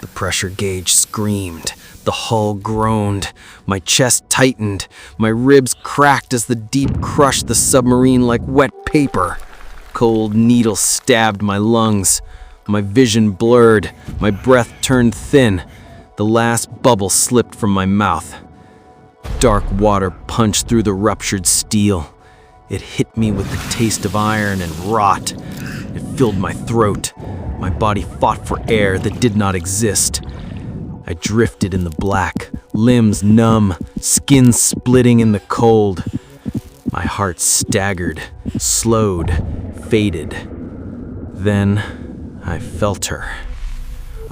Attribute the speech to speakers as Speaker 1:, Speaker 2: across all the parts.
Speaker 1: The pressure gauge screamed. The hull groaned. My chest tightened. My ribs cracked as the deep crushed the submarine like wet paper. Cold needles stabbed my lungs. My vision blurred. My breath turned thin. The last bubble slipped from my mouth. Dark water punched through the ruptured steel. It hit me with the taste of iron and rot. It filled my throat. My body fought for air that did not exist. I drifted in the black, limbs numb, skin splitting in the cold. My heart staggered, slowed, faded. Then I felt her.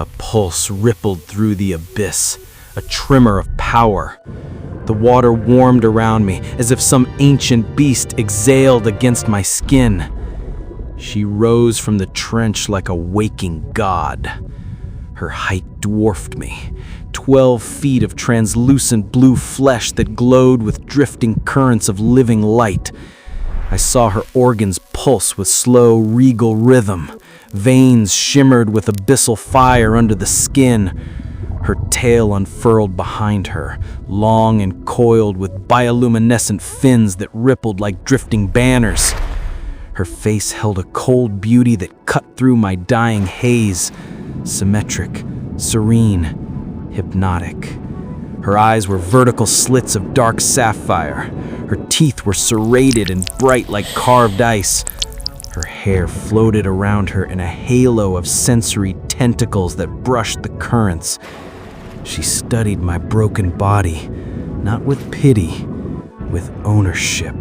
Speaker 1: A pulse rippled through the abyss, a tremor of power. The water warmed around me as if some ancient beast exhaled against my skin. She rose from the trench like a waking god. Her height dwarfed me, 12 feet of translucent blue flesh that glowed with drifting currents of living light. I saw her organs pulse with slow, regal rhythm. Veins shimmered with abyssal fire under the skin. Her tail unfurled behind her, long and coiled with bioluminescent fins that rippled like drifting banners. Her face held a cold beauty that cut through my dying haze. Symmetric, serene, hypnotic. Her eyes were vertical slits of dark sapphire. Her teeth were serrated and bright like carved ice. Her hair floated around her in a halo of sensory tentacles that brushed the currents. She studied my broken body, not with pity, with ownership.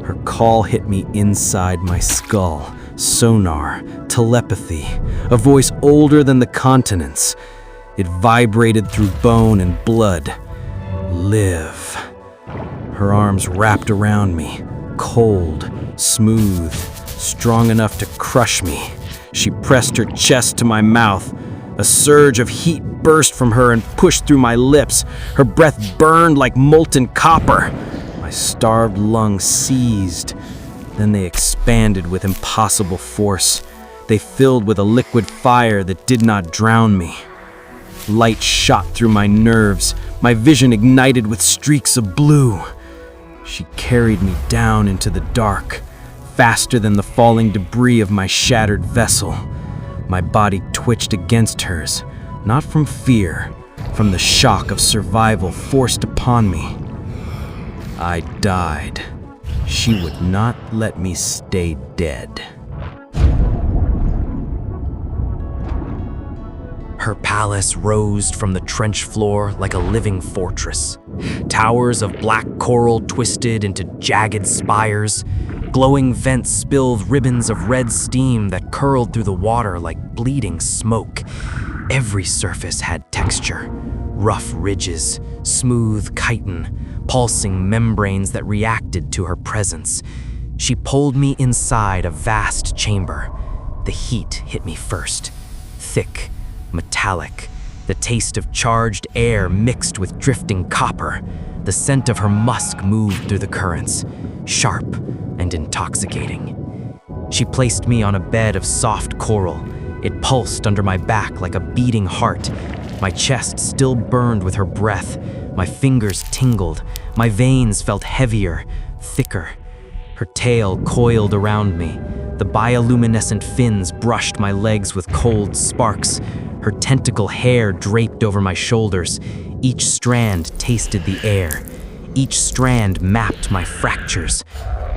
Speaker 1: Her call hit me inside my skull. Sonar, telepathy, a voice older than the continents. It vibrated through bone and blood. Live. Her arms wrapped around me, cold, smooth, strong enough to crush me. She pressed her chest to my mouth. A surge of heat burst from her and pushed through my lips. Her breath burned like molten copper. My starved lungs seized. Then they expanded with impossible force. They filled with a liquid fire that did not drown me. Light shot through my nerves. My vision ignited with streaks of blue. She carried me down into the dark, faster than the falling debris of my shattered vessel. My body twitched against hers, not from fear, from the shock of survival forced upon me. I died. She would not let me stay dead.
Speaker 2: Her palace rose from the trench floor like a living fortress. Towers of black coral twisted into jagged spires. Glowing vents spilled ribbons of red steam that curled through the water like bleeding smoke. Every surface had texture. Rough ridges, smooth chitin, pulsing membranes that reacted to her presence. She pulled me inside a vast chamber. The heat hit me first. Thick, metallic, the taste of charged air mixed with drifting copper. The scent of her musk moved through the currents, sharp and intoxicating. She placed me on a bed of soft coral. It pulsed under my back like a beating heart. My chest still burned with her breath. My fingers tingled. My veins felt heavier, thicker. Her tail coiled around me. The bioluminescent fins brushed my legs with cold sparks. Her tentacle hair draped over my shoulders. Each strand tasted the air. Each strand mapped my fractures.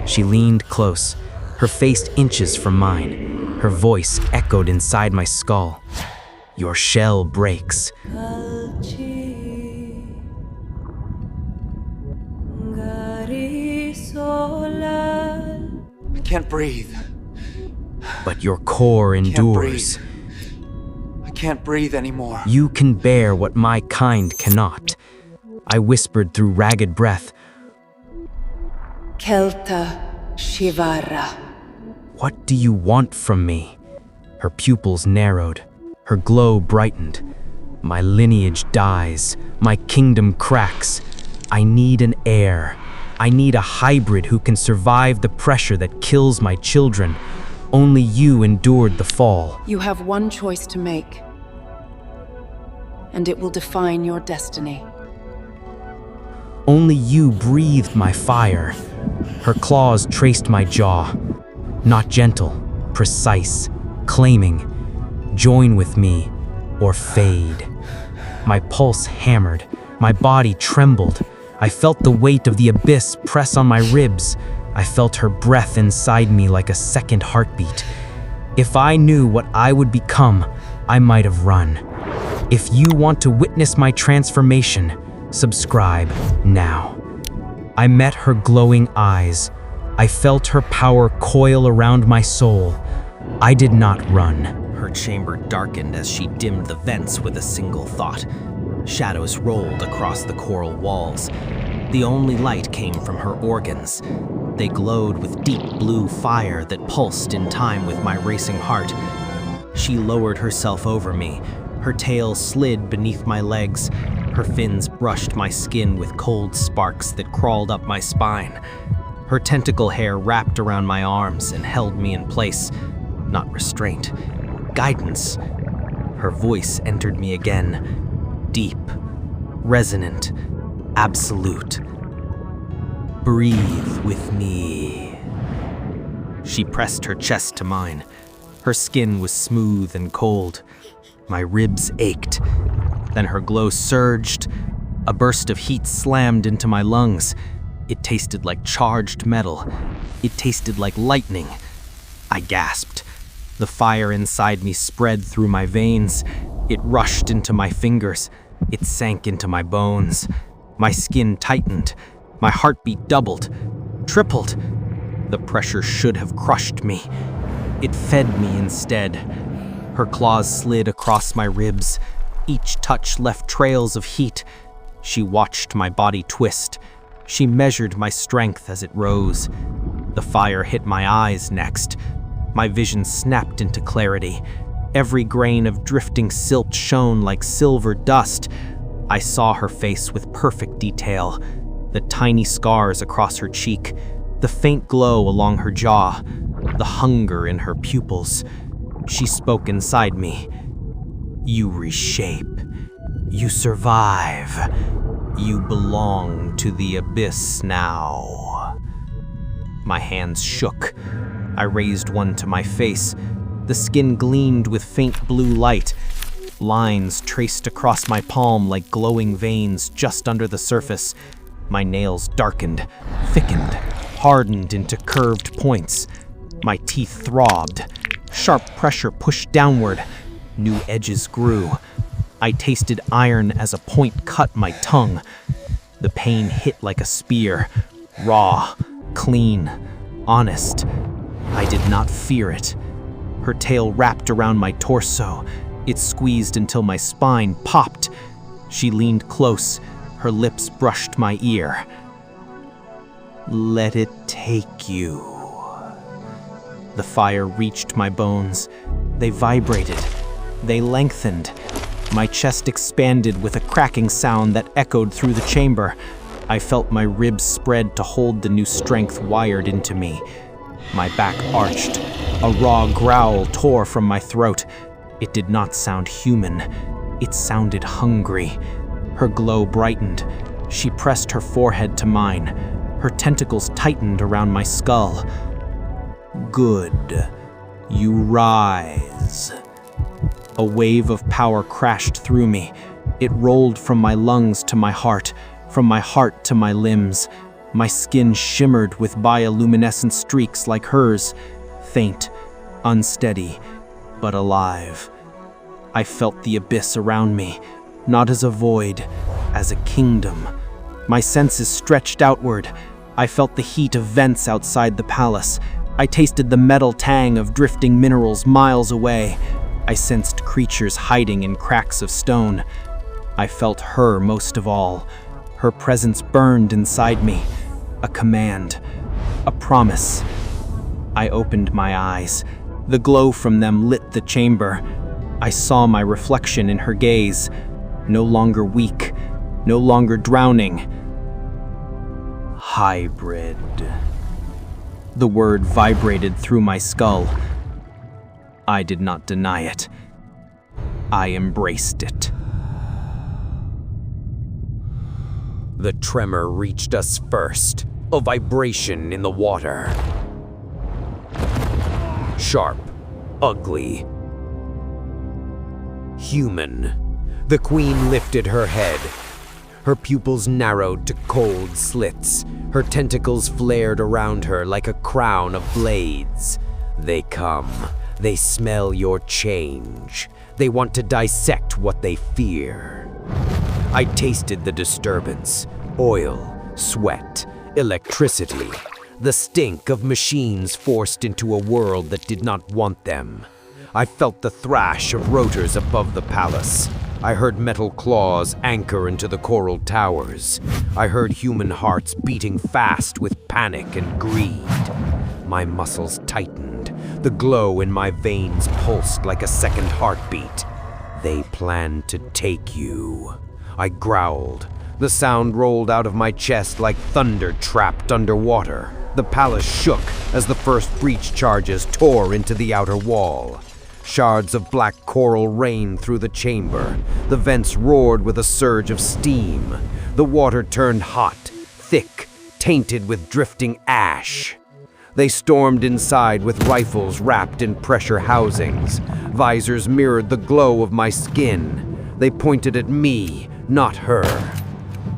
Speaker 2: She leaned close, her face inches from mine. Her voice echoed inside my skull. Your shell breaks.
Speaker 3: I can't breathe.
Speaker 2: But your core endures.
Speaker 3: I can't breathe anymore.
Speaker 2: You can bear what my kind cannot. I whispered through ragged breath.
Speaker 4: Kelta Shivara.
Speaker 2: What do you want from me? Her pupils narrowed. Her glow brightened. My lineage dies. My kingdom cracks. I need an heir. I need a hybrid who can survive the pressure that kills my children. Only you endured the fall.
Speaker 4: You have one choice to make. and it will define your destiny.
Speaker 2: Only you breathed my fire. Her claws traced my jaw. Not gentle, precise, claiming, join with me or fade. My pulse hammered, my body trembled. I felt the weight of the abyss press on my ribs. I felt her breath inside me like a second heartbeat. If I knew what I would become, I might have run. If you want to witness my transformation, subscribe now. I met her glowing eyes. I felt her power coil around my soul. I did not run.
Speaker 1: Her chamber darkened as she dimmed the vents with a single thought. Shadows rolled across the coral walls. The only light came from her organs. They glowed with deep blue fire that pulsed in time with my racing heart. She lowered herself over me. Her tail slid beneath my legs. Her fins brushed my skin with cold sparks that crawled up my spine. Her tentacle hair wrapped around my arms and held me in place. Not restraint, guidance. Her voice entered me again, deep, resonant, absolute. Breathe with me. She pressed her chest to mine. Her skin was smooth and cold. My ribs ached. Then her glow surged. A burst of heat slammed into my lungs. It tasted like charged metal. It tasted like lightning. I gasped. The fire inside me spread through my veins. It rushed into my fingers. It sank into my bones. My skin tightened. My heartbeat doubled, tripled. The pressure should have crushed me. It fed me instead. Her claws slid across my ribs. Each touch left trails of heat. She watched my body twist. She measured my strength as it rose. The fire hit my eyes next. My vision snapped into clarity. Every grain of drifting silt shone like silver dust. I saw her face with perfect detail. The tiny scars across her cheek, the faint glow along her jaw, the hunger in her pupils. She spoke inside me. You reshape. You survive. You belong to the abyss now. My hands shook. I raised one to my face. The skin gleamed with faint blue light. Lines traced across my palm like glowing veins just under the surface. My nails darkened, thickened, hardened into curved points. My teeth throbbed. Sharp pressure pushed downward. New edges grew. I tasted iron as a point cut my tongue. The pain hit like a spear. Raw, clean, honest. I did not fear it. Her tail wrapped around my torso. It squeezed until my spine popped. She leaned close. Her lips brushed my ear. Let it take you. The fire reached my bones. They vibrated. They lengthened. My chest expanded with a cracking sound that echoed through the chamber. I felt my ribs spread to hold the new strength wired into me. My back arched. A raw growl tore from my throat. It did not sound human. It sounded hungry. Her glow brightened. She pressed her forehead to mine. Her tentacles tightened around my skull. Good. You rise. A wave of power crashed through me. It rolled from my lungs to my heart, from my heart to my limbs. My skin shimmered with bioluminescent streaks like hers, faint, unsteady, but alive. I felt the abyss around me, not as a void, as a kingdom. My senses stretched outward. I felt the heat of vents outside the palace. I tasted the metal tang of drifting minerals miles away. I sensed creatures hiding in cracks of stone. I felt her most of all. Her presence burned inside me. A command. A promise. I opened my eyes. The glow from them lit the chamber. I saw my reflection in her gaze. No longer weak. No longer drowning. Hybrid. The word vibrated through my skull. I did not deny it. I embraced it. The tremor reached us first, a vibration in the water. Sharp, ugly, human. The queen lifted her head. Her pupils narrowed to cold slits. Her tentacles flared around her like a crown of blades. They come. They smell your change. They want to dissect what they fear. I tasted the disturbance. Oil, sweat, electricity. The stink of machines forced into a world that did not want them. I felt the thrash of rotors above the palace. I heard metal claws anchor into the coral towers. I heard human hearts beating fast with panic and greed. My muscles tightened. The glow in my veins pulsed like a second heartbeat. They plan to take you. I growled. The sound rolled out of my chest like thunder trapped underwater. The palace shook as the first breach charges tore into the outer wall. Shards of black coral rained through the chamber. The vents roared with a surge of steam. The water turned hot, thick, tainted with drifting ash. They stormed inside with rifles wrapped in pressure housings. Visors mirrored the glow of my skin. They pointed at me, not her.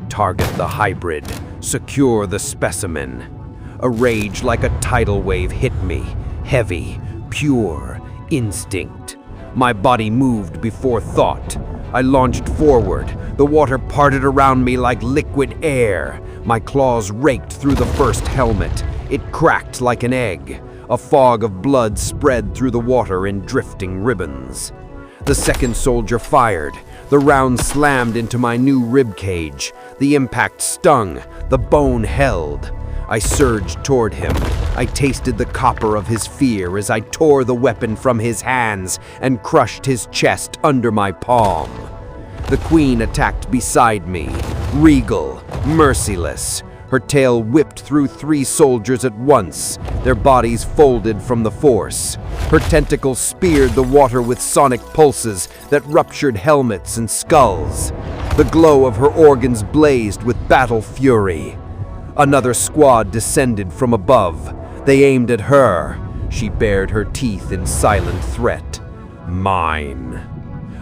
Speaker 1: Target the hybrid. Secure the specimen. A rage like a tidal wave hit me. Heavy, pure, instinct. My body moved before thought. I launched forward. The water parted around me like liquid air. My claws raked through the first helmet. It cracked like an egg. A fog of blood spread through the water in drifting ribbons. The second soldier fired. The round slammed into my new rib cage. The impact stung. The bone held. I surged toward him. I tasted the copper of his fear as I tore the weapon from his hands and crushed his chest under my palm. The queen attacked beside me, regal, merciless. Her tail whipped through 3 soldiers at once, their bodies folded from the force. Her tentacles speared the water with sonic pulses that ruptured helmets and skulls. The glow of her organs blazed with battle fury. Another squad descended from above. They aimed at her. She bared her teeth in silent threat. Mine.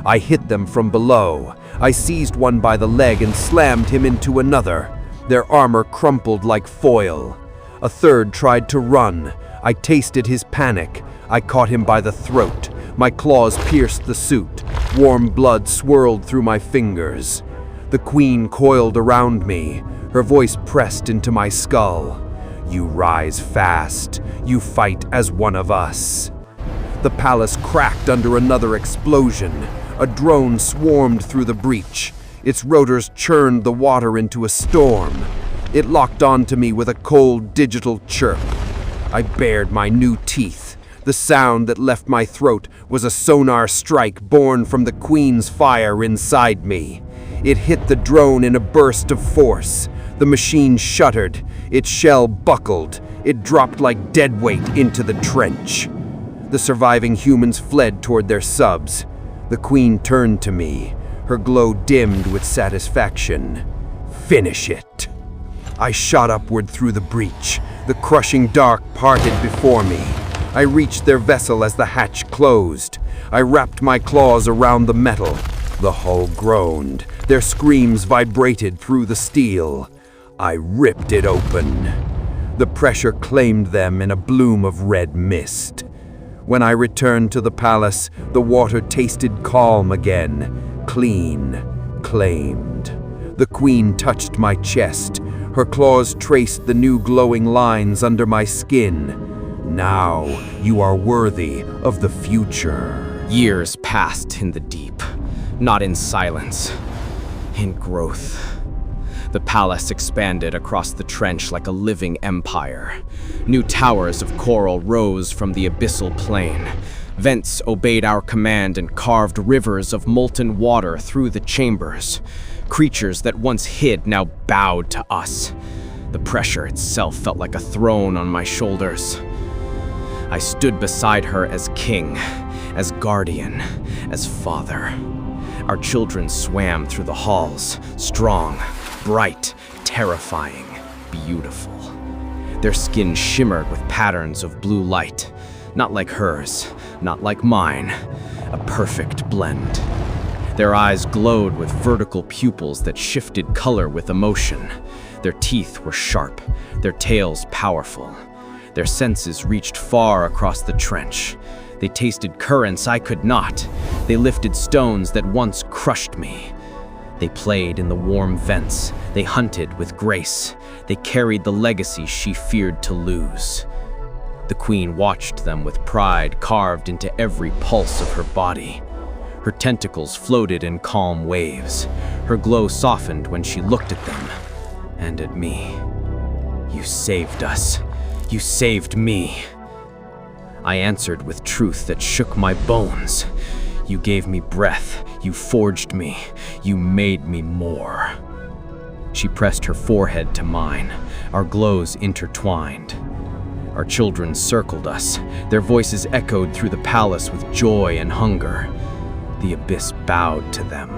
Speaker 1: I hit them from below. I seized one by the leg and slammed him into another. Their armor crumpled like foil. A third tried to run. I tasted his panic. I caught him by the throat. My claws pierced the suit. Warm blood swirled through my fingers. The queen coiled around me. Her voice pressed into my skull. You rise fast. You fight as one of us. The palace cracked under another explosion. A drone swarmed through the breach. Its rotors churned the water into a storm. It locked onto me with a cold digital chirp. I bared my new teeth. The sound that left my throat was a sonar strike born from the queen's fire inside me. It hit the drone in a burst of force. The machine shuddered. Its shell buckled. It dropped like deadweight into the trench. The surviving humans fled toward their subs. The queen turned to me. Her glow dimmed with satisfaction. Finish it. I shot upward through the breach. The crushing dark parted before me. I reached their vessel as the hatch closed. I wrapped my claws around the metal. The hull groaned. Their screams vibrated through the steel. I ripped it open. The pressure claimed them in a bloom of red mist. When I returned to the palace, the water tasted calm again, clean, claimed. The queen touched my chest. Her claws traced the new glowing lines under my skin. Now you are worthy of the future. Years passed in the deep, not in silence, in growth. The palace expanded across the trench like a living empire. New towers of coral rose from the abyssal plain. Vents obeyed our command and carved rivers of molten water through the chambers. Creatures that once hid now bowed to us. The pressure itself felt like a throne on my shoulders. I stood beside her as king, as guardian, as father. Our children swam through the halls, strong, bright, terrifying, beautiful. Their skin shimmered with patterns of blue light, not like hers, not like mine, a perfect blend. Their eyes glowed with vertical pupils that shifted color with emotion. Their teeth were sharp, their tails powerful. Their senses reached far across the trench. They tasted currents I could not. They lifted stones that once crushed me. They played in the warm vents. They hunted with grace. They carried the legacy she feared to lose. The queen watched them with pride carved into every pulse of her body. Her tentacles floated in calm waves. Her glow softened when she looked at them and at me. You saved us. You saved me. I answered with truth that shook my bones. You gave me breath. You forged me. You made me more. She pressed her forehead to mine. Our glows intertwined. Our children circled us. Their voices echoed through the palace with joy and hunger. The abyss bowed to them.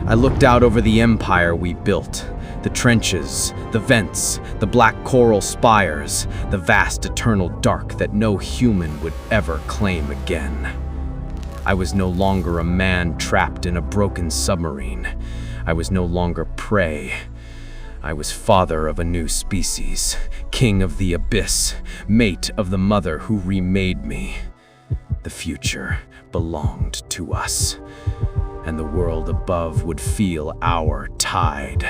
Speaker 1: I looked out over the empire we built. The trenches, the vents, the black coral spires, the vast eternal dark that no human would ever claim again. I was no longer a man trapped in a broken submarine. I was no longer prey. I was father of a new species, king of the abyss, mate of the mother who remade me. The future belonged to us, and the world above would feel our tide.